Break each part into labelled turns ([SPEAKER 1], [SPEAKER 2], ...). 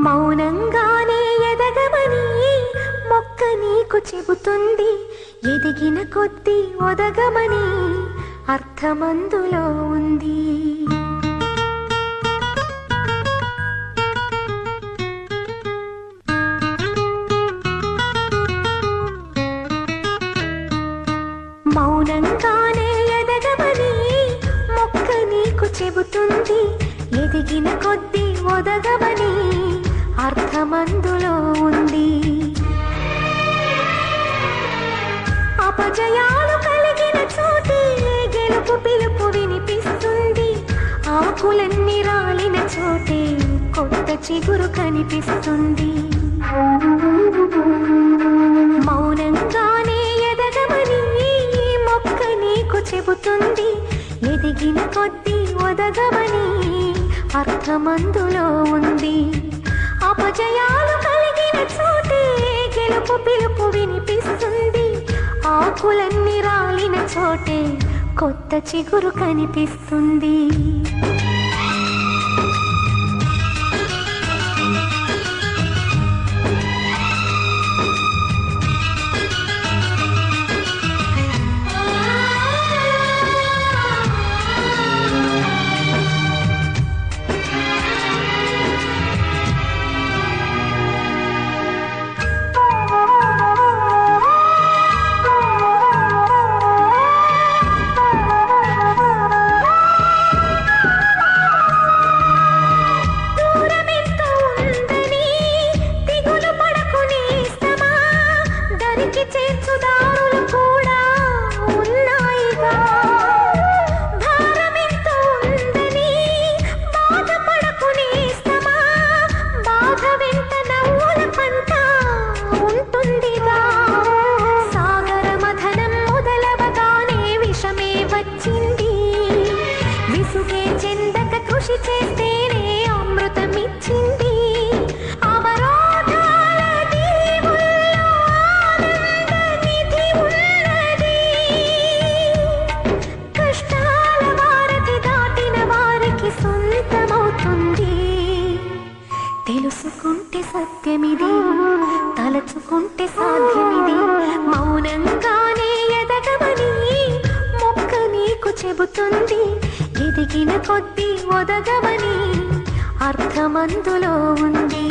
[SPEAKER 1] మౌనంగానే ఎదగమని మొక్క నీకు చెబుతుంది. ఎదిగిన కొద్దీ ఒదగమని అర్థమందులో ఉంది. మౌనంగానే ఎదగమని మొక్క నీకు చెబుతుంది. ఎదిగిన కొద్దీ ఒదగమని అర్థమందులో ఉంది. అపజయాలు కలిగిన చోటే గెలుపు పిలుపు వినిపిస్తుంది. ఆకులన్నీ రాలిన చోటే కొత్త చిగురు కనిపిస్తుంది. మౌనంగానే ఎదగమని మొక్క నీకు చెబుతుంది. ఎదిగిన కొద్దీ ఒదగమని అర్థమందులో ఉంది. అపజయాలు కలిగిన చోటే గెలుపు పిలుపు వినిపిస్తుంది. ఆకులన్నీ రాలిన చోటే కొత్త చిగురు కనిపిస్తుంది. తెలుసుకుంటే సత్యమిది, తలచుకుంటే సాధ్యమిది. మౌనంగానే ఎదగమని మొక్క నీకు చెబుతుంది. ఎదిగిన కొద్దీ ఒదగమని అర్థమందులో ఉంది.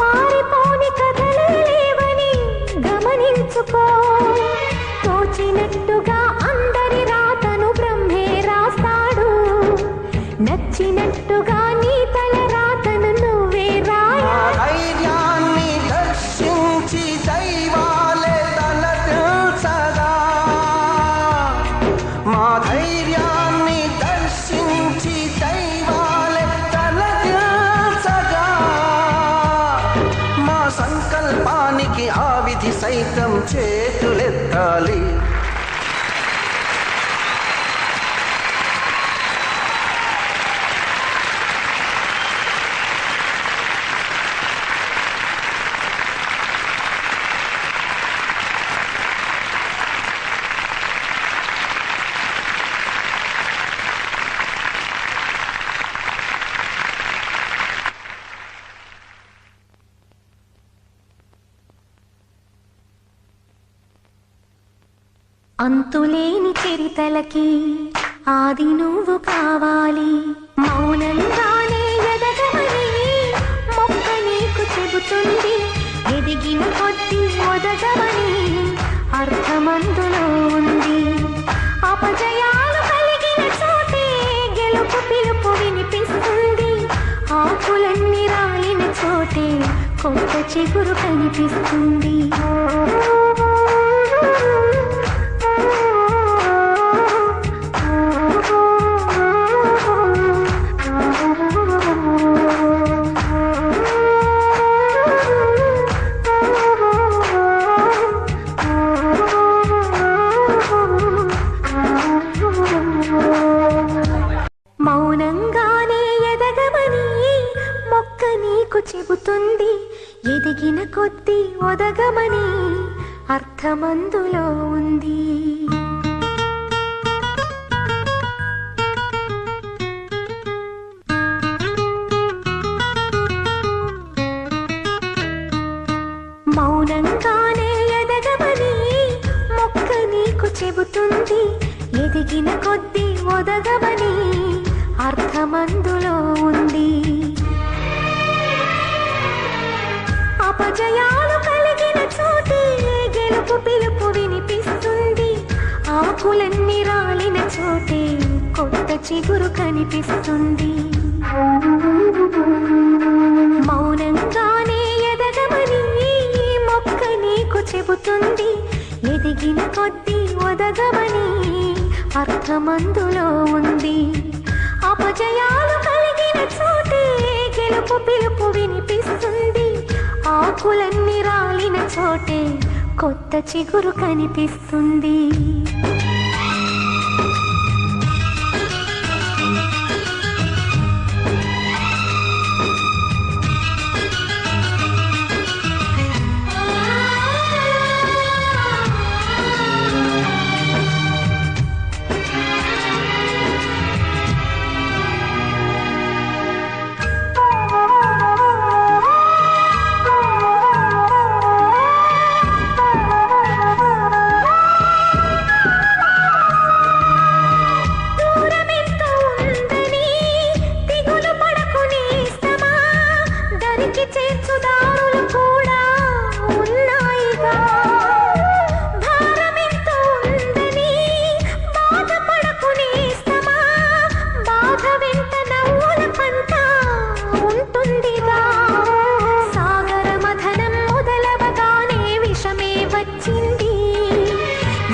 [SPEAKER 1] మారిపోని కథలే లేవని గమనించుకో. తోచినట్టుగా అందరి రాతను బ్రహ్మే రాస్తాడు. నచ్చినట్టుగా నీ తల రాతను నువ్వే రాయాలి.
[SPEAKER 2] సంకల్పానికి ఆ విధి సైతం చేతులెత్తాలి.
[SPEAKER 1] అంతులేని చరితలకి ఆది నువ్వు కావాలి. మౌనంగానే ఎదగమని మొక్క నీకు చెబుతుంది. ఎదిగిన కొద్దీ ఒదగమని అర్థమందులో ఉంది. అపజయాలు కలిగిన చోటే గెలుపు పిలుపు ఆకులన్నీ రాలిన చోటే కొత్త చిగురు కనిపిస్తుంది. మౌనంగానే ఎదగమని మొక్క నీకు చెబుతుంది. ఎదిగిన కొద్దీ ఒదగమని అర్థమందులో ఉంది. మౌనంగానే ఎదగమని మొక్క నీకు చెబుతుంది. ఎదిగిన కొద్దీ ఒదగమని అర్థమందులో ఉంది. అపజయాలు కలిగిన చోటే గెలుపు పిలుపు వినిపిస్తుంది. ఆకులన్నీ రాలిన చోటే కొత్త చిగురు కనిపిస్తుంది. మౌనంగానే ఎదగమని మొక్క నీకు చెబుతుంది. ఎదిగిన కొద్దీ ఒదగమని అర్థమందులో ఉంది. అపజయాలు కలిగిన చోటే గెలుపు పిలుపు వినిపిస్తుంది. ఆకులన్నీ రాలిన చోటే కొత్త చిగురు కనిపిస్తుంది.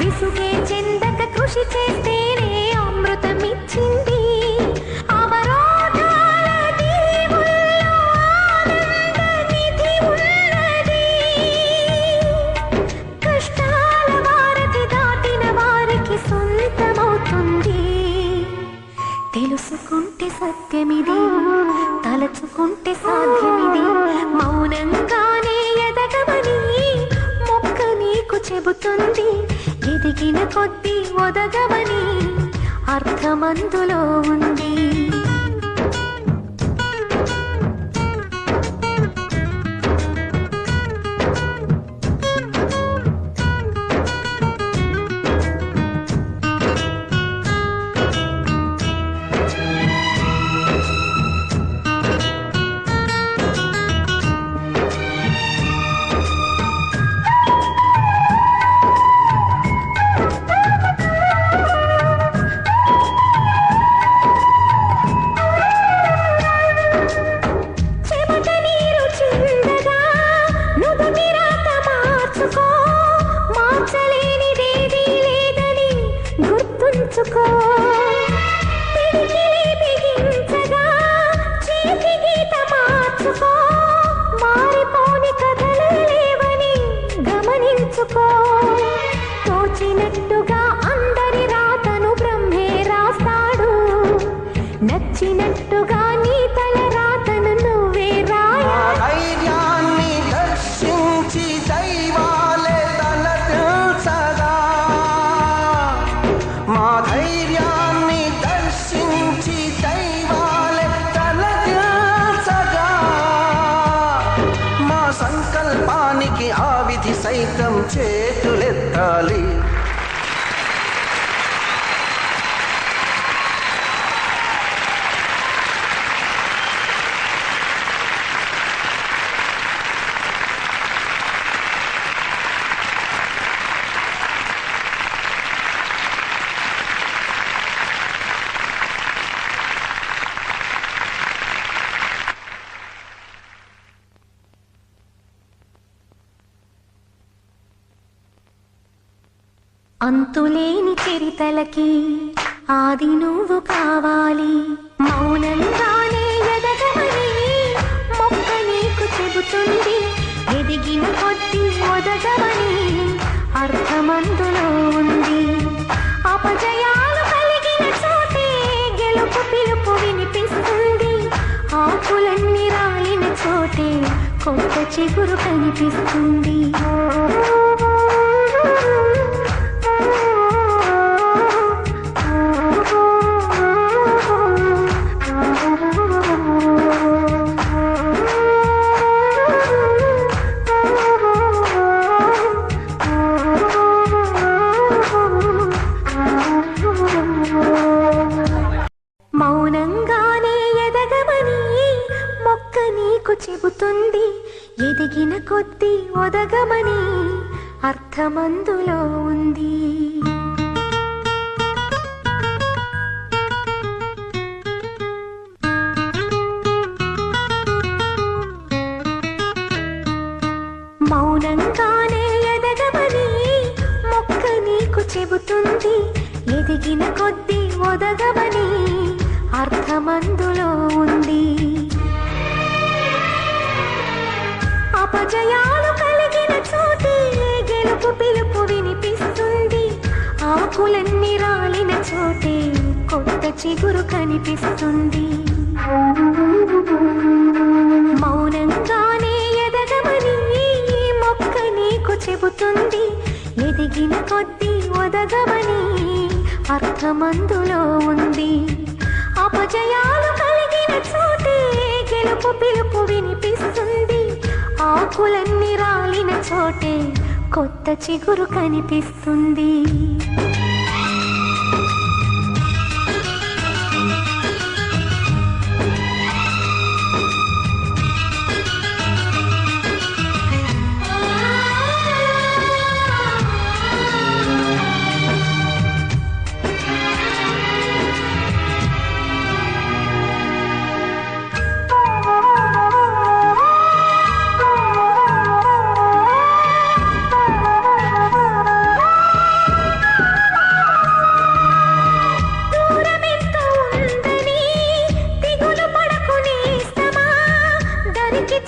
[SPEAKER 1] విసుగే చెందక కృషి చేస్తేనే అమృతమిచ్చింది. అవరోధాల దీవుల్లో ఆనంద నిధి ఉన్నది. కష్టాల వారధి దాటిన వారికి సొంతమవుతుంది. తెలుసుకుంటే సత్యమిది, తలచుకుంటే సాధ్యమిది. మౌనంగానే ఎదగమని మొక్క నీకు చెబుతుంది. ఎదిగిన కొద్దీ ఒదగమని అర్థమందులో ఉంది. పిడికిలి బిగించగా చేతి గీత మార్చుకో. మారిపోని కథలు లేవని గమనించుకో. తోచినట్టుగా అందరి రాతను బ్రహ్మే రాస్తాడు. నచ్చినట్టుగా నీ తల రాతను నువ్వే రాయాలి.
[SPEAKER 2] సంకల్పానికి ఆ విధి సైతం చేతులెత్తాలి.
[SPEAKER 1] అంతులేని చరితలకి ఆది నువ్వు కావాలి. మౌనంగానే ఎదగమని మొక్క నీకు చెబుతుంది. ఎదిగిన కొద్ది ఒదగమని అర్థమందులో ఉంది. అపజయాలు కలిగిన చోటే గెలుపు పిలుపు వినిపిస్తుంది. ఆకులన్నీ రాలిన చోటే కొత్త చిగురు కనిపిస్తుంది. మౌనంగానే ఎదగమని మొక్క నీకు చెబుతుంది. ఎదిగిన కొద్దీ ఒదగమని అర్థమందులో ఉంది. మౌనంగానే ఎదగమని మొక్క నీకు చెబుతుంది. ఎదిగిన కొద్దీ ఒదగమని అర్థమందులో ఉంది. అపజయాలు కలిగిన చోటే గెలుపు పిలుపు వినిపిస్తుంది. ఆకులన్నీ రాలిన చోటే కొత్త చిగురు కనిపిస్తుంది. మౌనంగానే ఎదగమని మొక్క నీకు చెబుతుంది. ఎదిగిన కొద్దీ ఒదగమని అర్థమందులో ఉంది. అపజయాలు కలిగిన చోటే గెలుపు పిలుపు వినిపిస్తుంది. ఆకులన్నీ రాలిన చోటే కొత్త చిగురు కనిపిస్తుంది.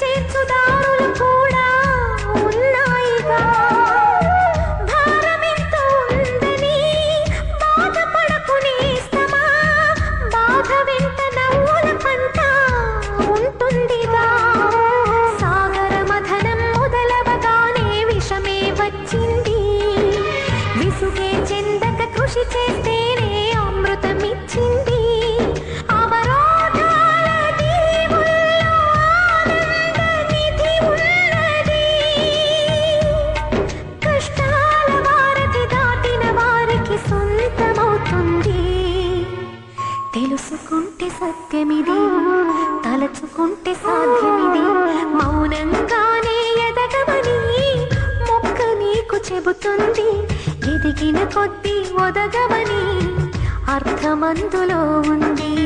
[SPEAKER 1] చేర్చుదారులు కూడా ఉన్నాయిగా. భారమెంత ఉందని బాధపడకు నేస్తమా. బాధ వెంట నవ్వుల పంట ఉంటుందిగా. సాగర మథనం మొదలవగానే విషమే వచ్చింది. విసుగే చెందక కృషి చేస్తేనే అమృతమిచ్చింది. తెలుసుకుంటే సత్యమిది, తలచుకుంటే సాధ్యమిది. మౌనంగానే ఎదగమని మొక్క నీకు చెబుతుంది. ఎదిగిన కొద్దీ ఒదగమని అర్థమందులో ఉంది.